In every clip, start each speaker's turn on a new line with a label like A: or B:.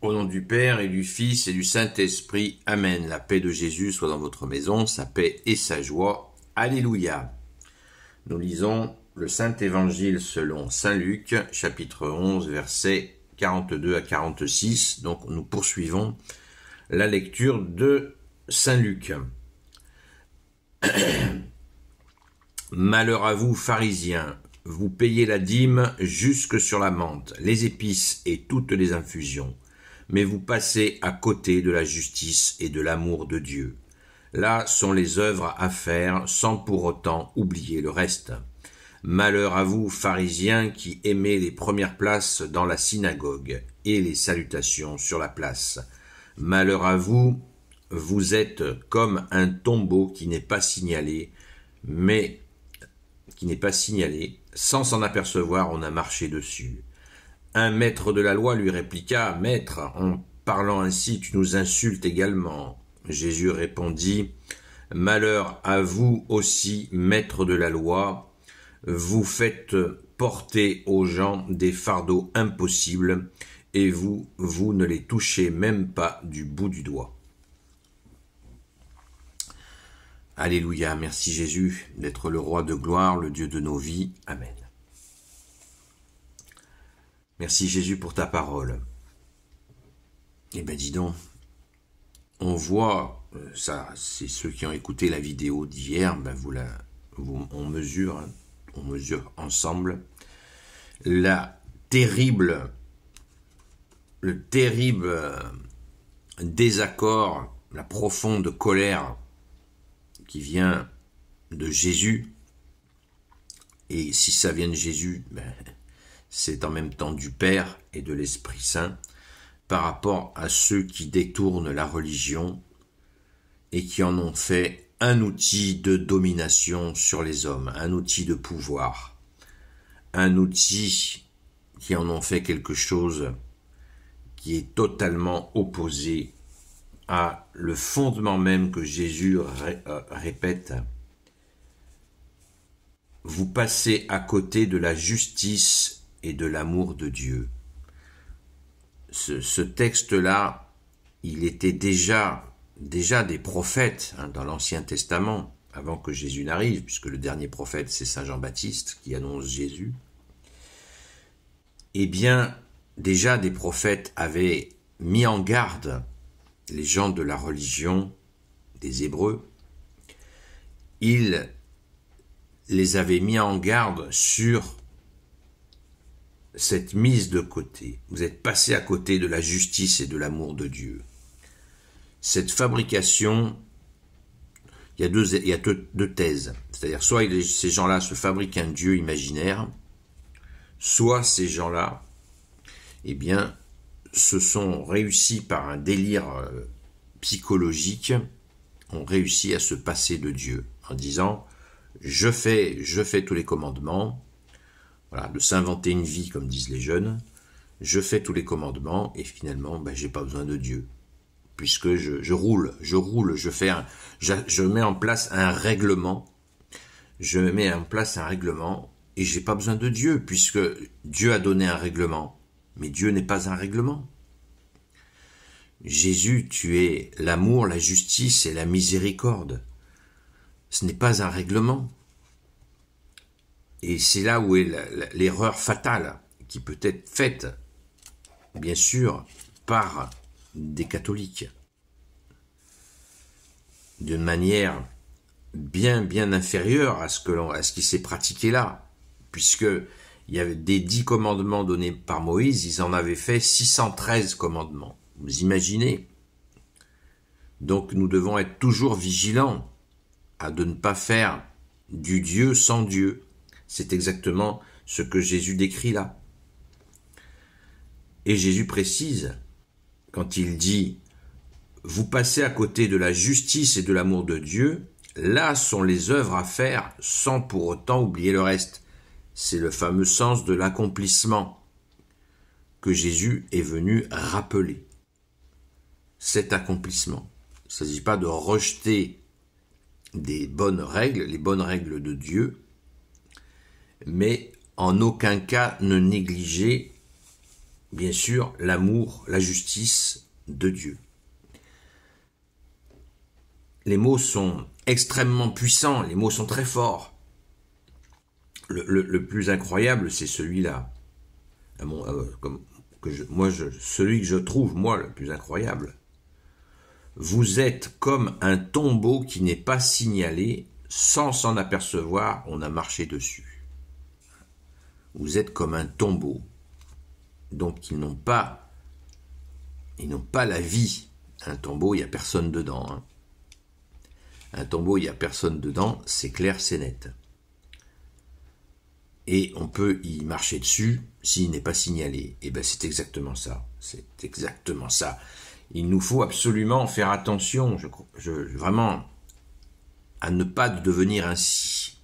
A: Au nom du Père et du Fils et du Saint-Esprit, Amen. La paix de Jésus soit dans votre maison, sa paix et sa joie. Alléluia. Nous lisons le Saint-Évangile selon Saint Luc, chapitre 11, versets 42 à 46. Donc nous poursuivons la lecture de Saint Luc. Malheur à vous, pharisiens, vous payez la dîme jusque sur la menthe, les épices et toutes les infusions, mais vous passez à côté de la justice et de l'amour de Dieu. Là sont les œuvres à faire sans pour autant oublier le reste. Malheur à vous, pharisiens, qui aimez les premières places dans la synagogue et les salutations sur la place. Malheur à vous, vous êtes comme un tombeau qui n'est pas signalé, sans s'en apercevoir, on a marché dessus. Un maître de la loi lui répliqua, « Maître, en parlant ainsi, tu nous insultes également. » Jésus répondit, « Malheur à vous aussi, maître de la loi, vous faites porter aux gens des fardeaux impossibles, et vous ne les touchez même pas du bout du doigt. » Alléluia, merci Jésus d'être le roi de gloire, le Dieu de nos vies. Amen. Merci Jésus pour ta parole. Eh bien dis donc, on voit, ça c'est ceux qui ont écouté la vidéo d'hier, ben on mesure ensemble le terrible désaccord, la profonde colère qui vient de Jésus. Et si ça vient de Jésus, ben, c'est en même temps du Père et de l'Esprit Saint par rapport à ceux qui détournent la religion et qui en ont fait un outil de domination sur les hommes, un outil de pouvoir, un outil qui en ont fait quelque chose qui est totalement opposé à le fondement même que Jésus répète. Vous passez à côté de la justice et de l'amour de Dieu. Ce texte-là, il était déjà des prophètes dans l'Ancien Testament, avant que Jésus n'arrive, puisque le dernier prophète, c'est Saint Jean-Baptiste qui annonce Jésus. Eh bien, déjà des prophètes avaient mis en garde les gens de la religion des Hébreux. Ils les avaient mis en garde sur cette mise de côté. Vous êtes passé à côté de la justice et de l'amour de Dieu. Cette fabrication, il y a deux thèses. C'est-à-dire, soit ces gens-là se fabriquent un Dieu imaginaire, soit ces gens-là, eh bien, se sont réussis par un délire psychologique, ont réussi à se passer de Dieu, en disant « je fais tous les commandements », voilà, de s'inventer une vie, comme disent les jeunes, je fais tous les commandements, et finalement, ben, j'ai pas besoin de Dieu, puisque je roule, je mets en place un règlement, et j'ai pas besoin de Dieu, puisque Dieu a donné un règlement, mais Dieu n'est pas un règlement. Jésus, tu es l'amour, la justice et la miséricorde. Ce n'est pas un règlement. Et c'est là où est l'erreur fatale, qui peut être faite, bien sûr, par des catholiques, d'une manière bien inférieure à ce qui s'est pratiqué là, puisque il y avait des 10 commandements donnés par Moïse, ils en avaient fait 613 commandements. Vous imaginez? Donc nous devons être toujours vigilants à de ne pas faire du Dieu sans Dieu. C'est exactement ce que Jésus décrit là. Et Jésus précise, quand il dit « Vous passez à côté de la justice et de l'amour de Dieu, là sont les œuvres à faire sans pour autant oublier le reste. » C'est le fameux sens de l'accomplissement que Jésus est venu rappeler. Cet accomplissement. Il ne s'agit pas de rejeter les bonnes règles de Dieu, mais en aucun cas ne négliger bien sûr, l'amour, la justice de Dieu. Les mots sont extrêmement puissants, les mots sont très forts. Le plus incroyable, c'est celui-là. Celui que je trouve, moi, le plus incroyable. Vous êtes comme un tombeau qui n'est pas signalé, sans s'en apercevoir, on a marché dessus. Vous êtes comme un tombeau. Donc ils n'ont pas la vie. Un tombeau, il n'y a personne dedans. Hein. Un tombeau, il n'y a personne dedans, c'est clair, c'est net. Et on peut y marcher dessus s'il n'est pas signalé. Et bien c'est exactement ça. C'est exactement ça. Il nous faut absolument faire attention, vraiment, à ne pas devenir ainsi.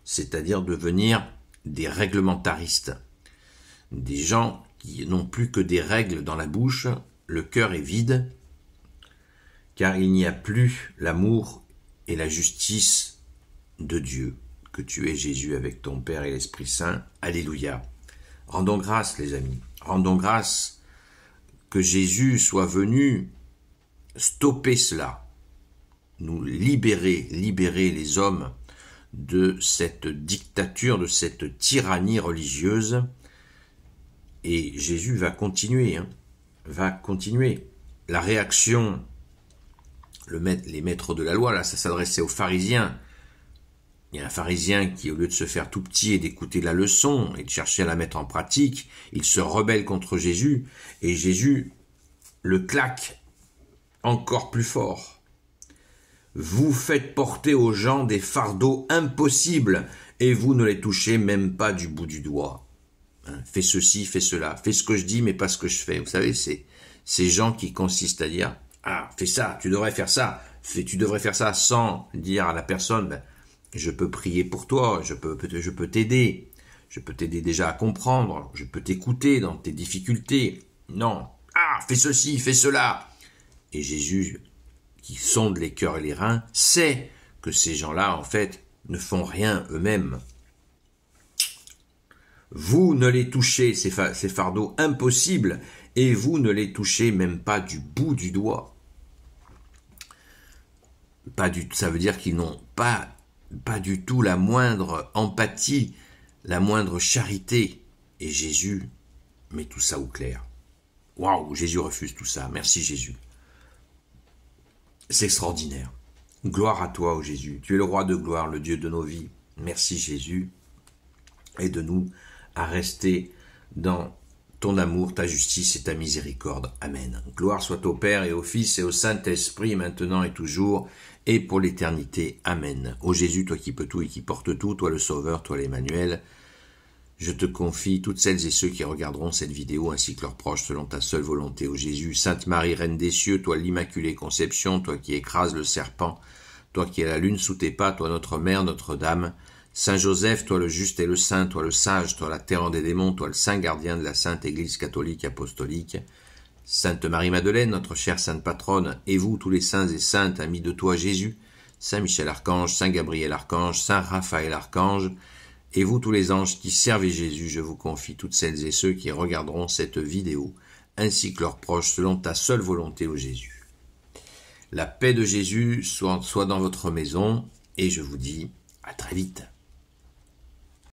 A: C'est-à-dire devenir des réglementaristes. Des gens qui n'ont plus que des règles dans la bouche, le cœur est vide, car il n'y a plus l'amour et la justice de Dieu, que tu es Jésus avec ton Père et l'Esprit Saint. Alléluia. Rendons grâce, les amis. Rendons grâce que Jésus soit venu stopper cela, nous libérer les hommes de cette dictature, de cette tyrannie religieuse. Et Jésus va continuer, va continuer. La réaction, les maîtres de la loi, là, ça s'adressait aux pharisiens. Il y a un pharisien qui, au lieu de se faire tout petit et d'écouter la leçon et de chercher à la mettre en pratique, il se rebelle contre Jésus, et Jésus le claque encore plus fort. Vous faites porter aux gens des fardeaux impossibles, et vous ne les touchez même pas du bout du doigt. Fais ceci, fais cela, fais ce que je dis, mais pas ce que je fais. Vous savez, c'est ces gens qui consistent à dire « Ah, fais ça, tu devrais faire ça, tu devrais faire ça », sans dire à la personne « Je peux prier pour toi, je peux t'aider, je peux t'aider déjà à comprendre, je peux t'écouter dans tes difficultés. » Non, « Ah, fais ceci, fais cela ». Et Jésus, qui sonde les cœurs et les reins, sait que ces gens-là, en fait, ne font rien eux-mêmes. Vous ne les touchez, ces fardeaux impossibles, et vous ne les touchez même pas du bout du doigt. Ça veut dire qu'ils n'ont pas du tout la moindre empathie, la moindre charité. Et Jésus met tout ça au clair. Waouh, Jésus refuse tout ça. Merci Jésus. C'est extraordinaire. Gloire à toi, ô Jésus. Tu es le roi de gloire, le Dieu de nos vies. Merci Jésus. Aide-nous à rester dans ton amour, ta justice et ta miséricorde. Amen. Gloire soit au Père et au Fils et au Saint-Esprit, maintenant et toujours, et pour l'éternité. Amen. Ô Jésus, toi qui peux tout et qui portes tout, toi le Sauveur, toi l'Emmanuel, je te confie toutes celles et ceux qui regarderont cette vidéo ainsi que leurs proches selon ta seule volonté, ô Jésus. Sainte Marie, Reine des cieux, toi l'Immaculée Conception, toi qui écrases le serpent, toi qui as la lune sous tes pas, toi notre Mère, Notre-Dame, Saint Joseph, toi le juste et le saint, toi le sage, toi la terreur des démons, toi le saint gardien de la Sainte Église catholique apostolique, Sainte Marie-Madeleine, notre chère sainte patronne, et vous tous les saints et saintes, amis de toi Jésus, Saint Michel Archange, Saint Gabriel Archange, Saint Raphaël Archange, et vous tous les anges qui servez Jésus, je vous confie toutes celles et ceux qui regarderont cette vidéo, ainsi que leurs proches, selon ta seule volonté, ô Jésus. La paix de Jésus soit dans votre maison, et je vous dis à très vite.